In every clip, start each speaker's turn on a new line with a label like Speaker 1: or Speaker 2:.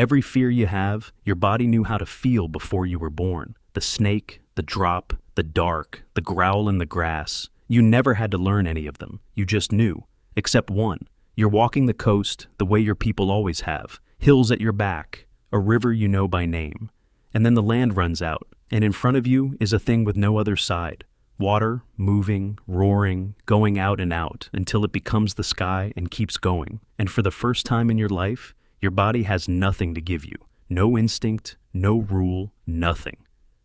Speaker 1: Every fear you have, your body knew how to feel before you were born. The snake, the drop, the dark, the growl in the grass. You never had to learn any of them. You just knew. Except one. You're walking the coast the way your people always have. Hills at your back, a river you know by name. And then the land runs out, and in front of you is a thing with no other side. Water, moving, roaring, going out and out until it becomes the sky and keeps going. And for the first time in your life, your body has nothing to give you. No instinct, no rule, nothing.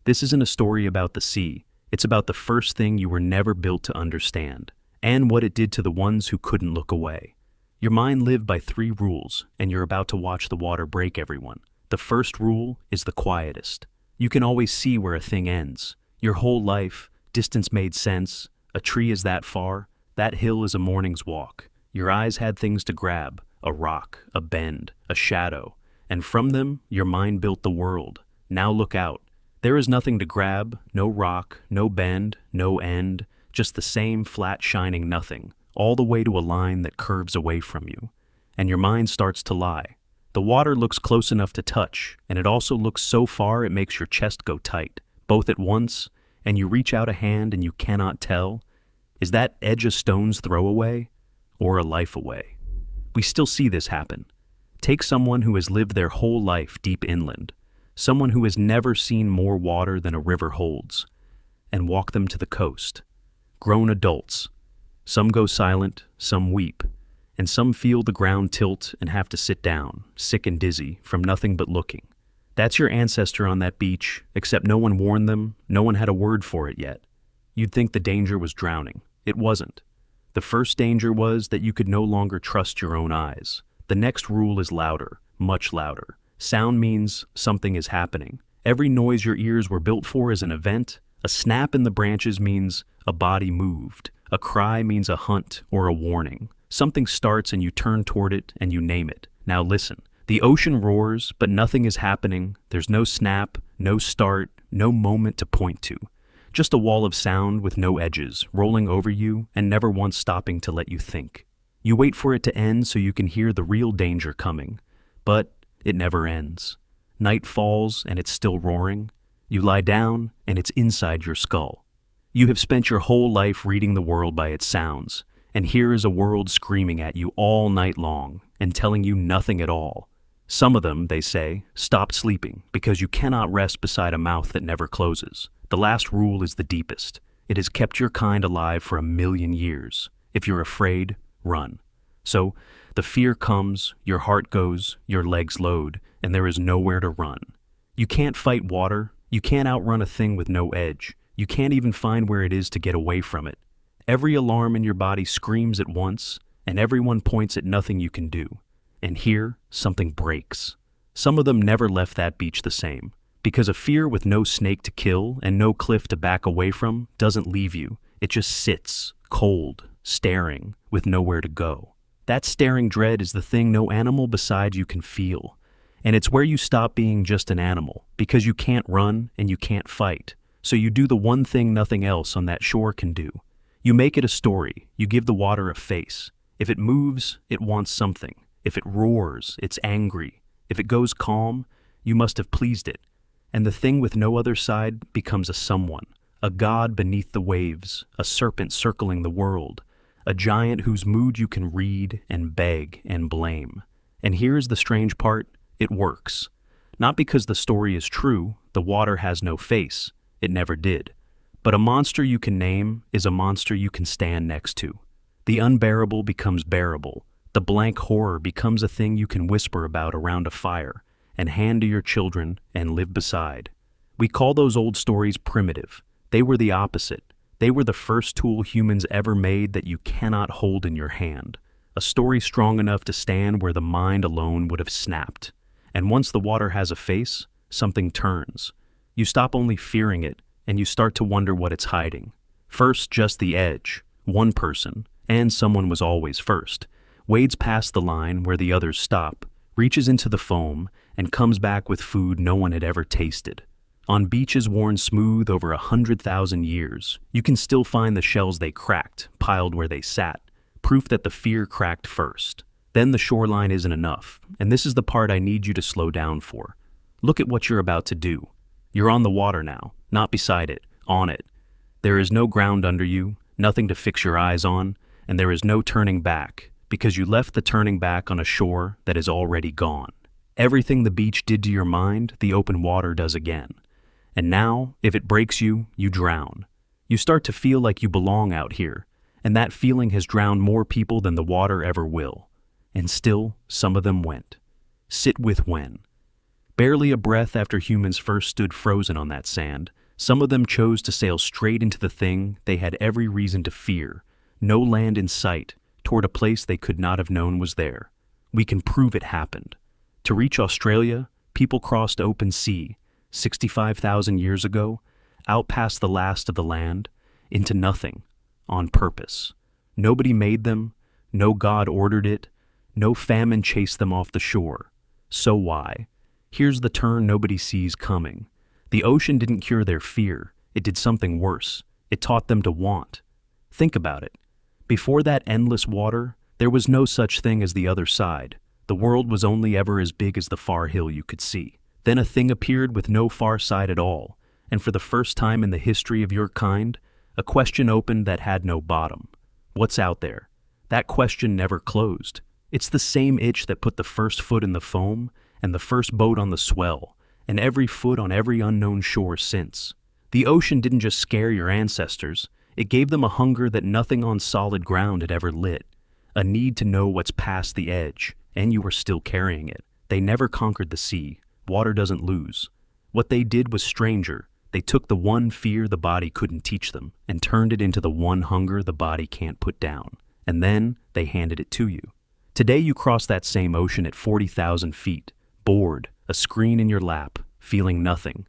Speaker 1: This isn't a story about the sea. It's about the first thing you were never built to understand, and what it did to the ones who couldn't look away. Your mind lived by 3 rules, and you're about to watch the water break everyone. The first rule is the quietest. You can always see where a thing ends. Your whole life, distance made sense. A tree is that far. That hill is a morning's walk. Your eyes had things to grab, a rock, a bend, a shadow, and from them, your mind built the world. Now look out. There is nothing to grab, no rock, no bend, no end, just the same flat shining nothing, all the way to a line that curves away from you. And your mind starts to lie. The water looks close enough to touch, and it also looks so far it makes your chest go tight, both at once, and you reach out a hand and you cannot tell. Is that edge a stone's throw away, or a life away? We still see this happen. Take someone who has lived their whole life deep inland, someone who has never seen more water than a river holds, and walk them to the coast. Grown adults. Some go silent, some weep, and some feel the ground tilt and have to sit down, sick and dizzy, from nothing but looking. That's your ancestor on that beach, except no one warned them, no one had a word for it yet. You'd think the danger was drowning. It wasn't. The first danger was that you could no longer trust your own eyes. The next rule is louder, much louder. Sound means something is happening. Every noise your ears were built for is an event. A snap in the branches means a body moved. A cry means a hunt or a warning. Something starts and you turn toward it and you name it. Now listen. The ocean roars, but nothing is happening. There's no snap, no start, no moment to point to. Just a wall of sound with no edges, rolling over you and never once stopping to let you think. You wait for it to end so you can hear the real danger coming. But it never ends. Night falls and it's still roaring. You lie down and it's inside your skull. You have spent your whole life reading the world by its sounds, and here is a world screaming at you all night long and telling you nothing at all. Some of them, they say, stopped sleeping because you cannot rest beside a mouth that never closes. The last rule is the deepest. It has kept your kind alive for 1,000,000 years. If you're afraid, run. So, the fear comes, your heart goes, your legs load, and there is nowhere to run. You can't fight water. You can't outrun a thing with no edge. You can't even find where it is to get away from it. Every alarm in your body screams at once, and everyone points at nothing you can do. And here, something breaks. Some of them never left that beach the same, because a fear with no snake to kill and no cliff to back away from doesn't leave you. It just sits, cold, staring, with nowhere to go. That staring dread is the thing no animal beside you can feel. And it's where you stop being just an animal, because you can't run and you can't fight. So you do the one thing nothing else on that shore can do. You make it a story. You give the water a face. If it moves, it wants something. If it roars, it's angry. If it goes calm, you must have pleased it. And the thing with no other side becomes a someone, a god beneath the waves, a serpent circling the world, a giant whose mood you can read and beg and blame. And here's the strange part. It works. Not because the story is true, the water has no face. It never did. But a monster you can name is a monster you can stand next to. The unbearable becomes bearable. The blank horror becomes a thing you can whisper about around a fire and hand to your children and live beside. We call those old stories primitive. They were the opposite. They were the first tool humans ever made that you cannot hold in your hand. A story strong enough to stand where the mind alone would have snapped. And once the water has a face, something turns. You stop only fearing it, and you start to wonder what it's hiding. First, just the edge. One person, and someone was always first, wades past the line where the others stop, reaches into the foam, and comes back with food no one had ever tasted. On beaches worn smooth over 100,000 years, you can still find the shells they cracked, piled where they sat, proof that the fear cracked first. Then the shoreline isn't enough, and this is the part I need you to slow down for. Look at what you're about to do. You're on the water now, not beside it, on it. There is no ground under you, nothing to fix your eyes on, and there is no turning back, because you left the turning back on a shore that is already gone. Everything the beach did to your mind, the open water does again. And now, if it breaks you, you drown. You start to feel like you belong out here, and that feeling has drowned more people than the water ever will. And still, some of them went. Sit with when. Barely a breath after humans first stood frozen on that sand, some of them chose to sail straight into the thing they had every reason to fear, no land in sight, toward a place they could not have known was there. We can prove it happened. To reach Australia, people crossed open sea, 65,000 years ago, out past the last of the land, into nothing, on purpose. Nobody made them, no God ordered it, no famine chased them off the shore. So why? Here's the turn nobody sees coming. The ocean didn't cure their fear, it did something worse. It taught them to want. Think about it. Before that endless water, there was no such thing as the other side. The world was only ever as big as the far hill you could see. Then a thing appeared with no far side at all, and for the first time in the history of your kind, a question opened that had no bottom. What's out there? That question never closed. It's the same itch that put the first foot in the foam, and the first boat on the swell, and every foot on every unknown shore since. The ocean didn't just scare your ancestors, it gave them a hunger that nothing on solid ground had ever lit, a need to know what's past the edge, and you were still carrying it. They never conquered the sea. Water doesn't lose. What they did was stranger. They took the one fear the body couldn't teach them and turned it into the one hunger the body can't put down. And then they handed it to you. Today you cross that same ocean at 40,000 feet, bored, a screen in your lap, feeling nothing.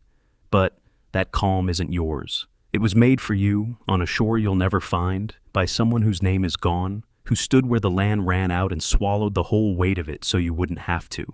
Speaker 1: But that calm isn't yours. It was made for you, on a shore you'll never find, by someone whose name is gone, who stood where the land ran out and swallowed the whole weight of it so you wouldn't have to.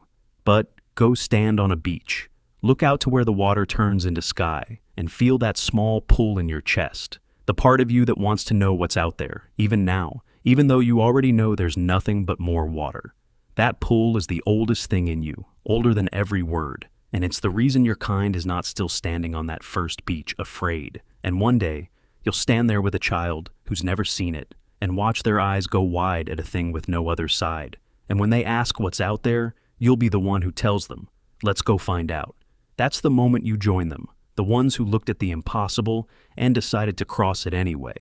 Speaker 1: But go stand on a beach. Look out to where the water turns into sky, and feel that small pull in your chest, the part of you that wants to know what's out there, even now, even though you already know there's nothing but more water. That pull is the oldest thing in you, older than every word, and it's the reason your kind is not still standing on that first beach, afraid. And one day, you'll stand there with a child who's never seen it, and watch their eyes go wide at a thing with no other side. And when they ask what's out there, you'll be the one who tells them, let's go find out. That's the moment you join them, the ones who looked at the impossible and decided to cross it anyway.